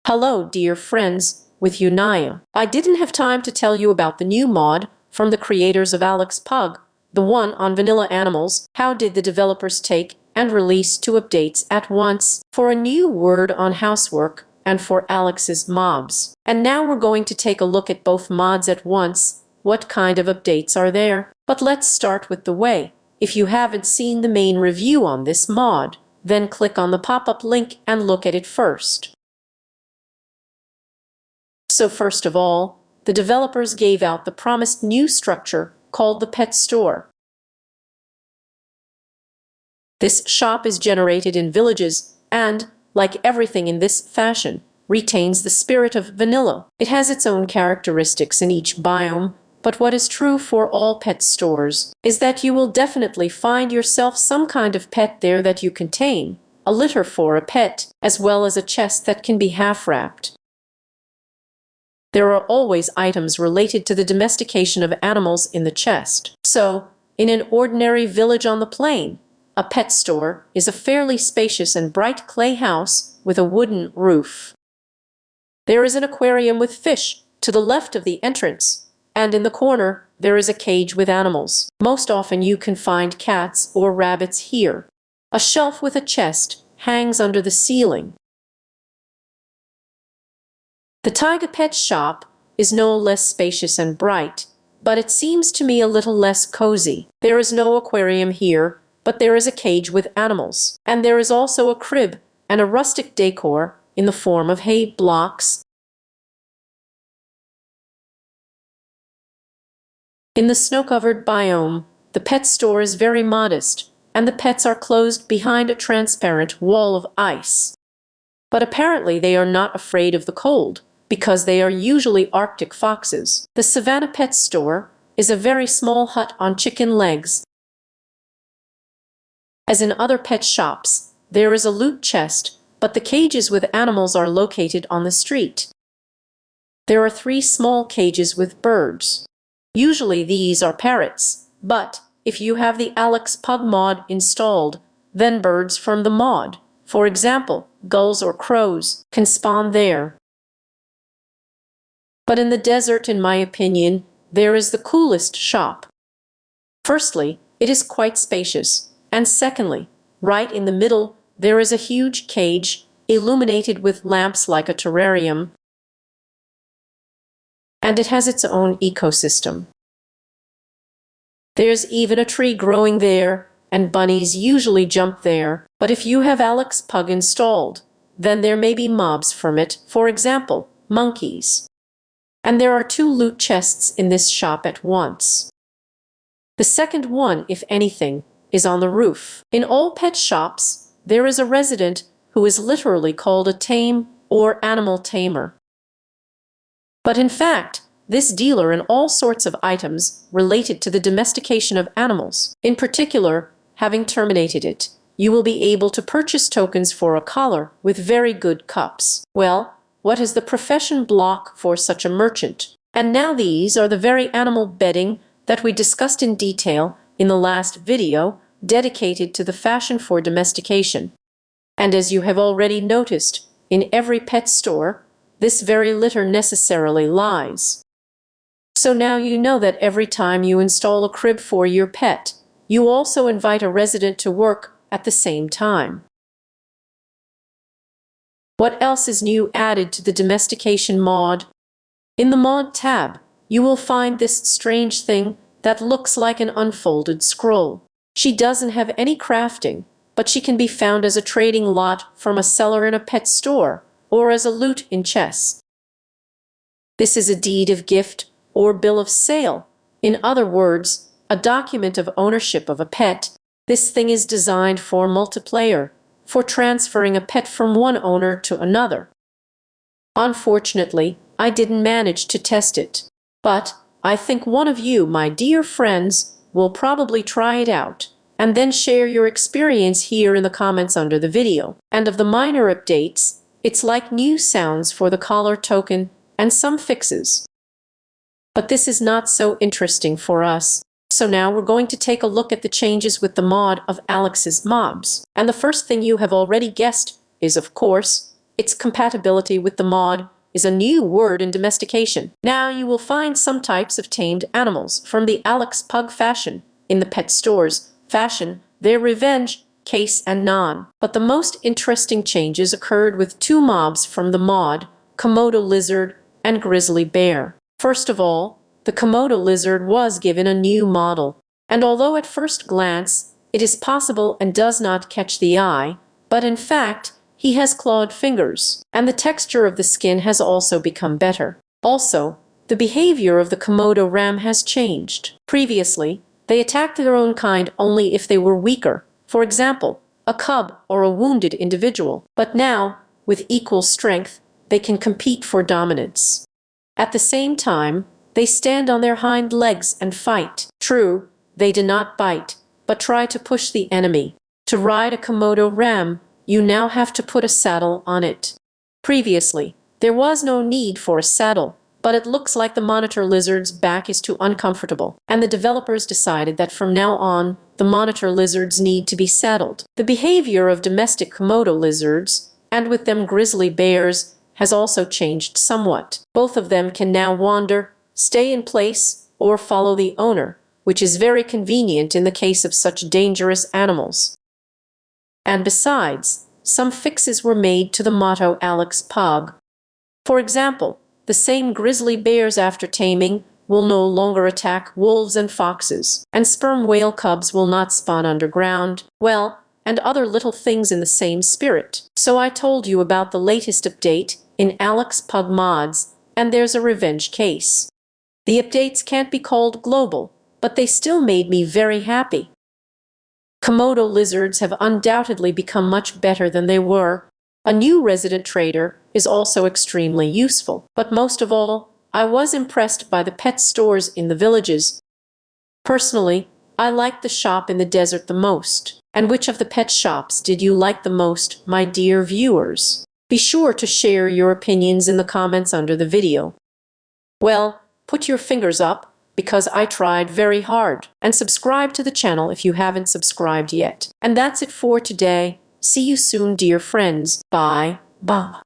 Hello, dear friends, with you Naya. I didn't have time to tell you about the new mod from the creators of Alex Pug, the one on vanilla animals. How did the developers take and release 2 updates at once for a new word on housework and for Alex's mobs? And now we're going to take a look at both mods at once. What kind of updates are there? But let's start with the way. If you haven't seen the main review on this mod, then click on the pop-up link and look at it first. So first of all, the developers gave out the promised new structure called the Pet Store. This shop is generated in villages and, like everything in this fashion, retains the spirit of vanilla. It has its own characteristics in each biome, but what is true for all pet stores is that you will definitely find yourself some kind of pet there that you can tame, a litter for a pet, as well as a chest that can be half-wrapped. There are always items related to the domestication of animals in the chest. So, in an ordinary village on the plain, a pet store is a fairly spacious and bright clay house with a wooden roof. There is an aquarium with fish to the left of the entrance, and in the corner there is a cage with animals. Most often you can find cats or rabbits here. A shelf with a chest hangs under the ceiling. The Tiger Pet shop is no less spacious and bright, but it seems to me a little less cozy. There is no aquarium here, but there is a cage with animals. And there is also a crib and a rustic decor in the form of hay blocks. In the snow-covered biome, the pet store is very modest, and the pets are closed behind a transparent wall of ice. But apparently they are not afraid of the cold, because they are usually Arctic foxes. The Savannah Pet Store is a very small hut on chicken legs. As in other pet shops, there is a loot chest, but the cages with animals are located on the street. There are 3 small cages with birds. Usually these are parrots, but if you have the Alex Pug mod installed, then birds from the mod, for example, gulls or crows, can spawn there. But in the desert, in my opinion, there is the coolest shop. Firstly, it is quite spacious, and secondly, right in the middle, there is a huge cage, illuminated with lamps like a terrarium, and it has its own ecosystem. There's even a tree growing there, and bunnies usually jump there, but if you have Alex Pug installed, then there may be mobs from it, for example, monkeys. And there are 2 loot chests in this shop at once. The second one, if anything, is on the roof. In all pet shops, there is a resident who is literally called a tame or animal tamer. But in fact, this dealer in all sorts of items related to the domestication of animals, in particular, having terminated it, you will be able to purchase tokens for a collar with very good cups. Well, what is the profession block for such a merchant? And now these are the very animal bedding that we discussed in detail in the last video dedicated to the fashion for domestication. And as you have already noticed, in every pet store, this very litter necessarily lies. So now you know that every time you install a crib for your pet, you also invite a resident to work at the same time. What else is new added to the domestication mod? In the mod tab, you will find this strange thing that looks like an unfolded scroll. She doesn't have any crafting, but she can be found as a trading lot from a seller in a pet store, or as a loot in chests. This is a deed of gift or bill of sale. In other words, a document of ownership of a pet. This thing is designed for multiplayer, for transferring a pet from one owner to another. Unfortunately, I didn't manage to test it, but I think one of you, my dear friends, will probably try it out, and then share your experience here in the comments under the video. And of the minor updates, it's like new sounds for the collar token and some fixes. But this is not so interesting for us. So now we're going to take a look at the changes with the mod of Alex's mobs. And the first thing you have already guessed is, of course, Its compatibility with the mod is a new word in domestication. Now you will find some types of tamed animals from the Alex Pug fashion in the pet stores fashion, their revenge, case, and non. But the most interesting changes occurred with two mobs from the mod, Komodo lizard and Grizzly Bear. First of all, the Komodo lizard was given a new model, and although at first glance it is possible and does not catch the eye, but in fact he has clawed fingers, and the texture of the skin has also become better. Also, the behavior of the Komodo Ram has changed. Previously, they attacked their own kind only if they were weaker, for example, a cub or a wounded individual. But now, with equal strength, they can compete for dominance. At the same time, they stand on their hind legs and fight. True, they do not bite, but try to push the enemy. To ride a Komodo Ram, you now have to put a saddle on it. Previously, there was no need for a saddle, but it looks like the monitor lizard's back is too uncomfortable, and the developers decided that from now on, the monitor lizards need to be saddled. The behavior of domestic Komodo lizards, and with them grizzly bears, has also changed somewhat. Both of them can now wander, stay in place, or follow the owner, which is very convenient in the case of such dangerous animals. And besides, some fixes were made to the motto Alex Pug. For example, the same grizzly bears after taming will no longer attack wolves and foxes, and sperm whale cubs will not spawn underground, well, and other little things in the same spirit. So I told you about the latest update in Alex Pug mods, and there's a revenge case. The updates can't be called global, but they still made me very happy. Komodo lizards have undoubtedly become much better than they were. A new resident trader is also extremely useful. But most of all, I was impressed by the pet stores in the villages. Personally, I liked the shop in the desert the most. And which of the pet shops did you like the most, my dear viewers? Be sure to share your opinions in the comments under the video. Well, put your fingers up, because I tried very hard. And subscribe to the channel if you haven't subscribed yet. And that's it for today. See you soon, dear friends. Bye. Bye.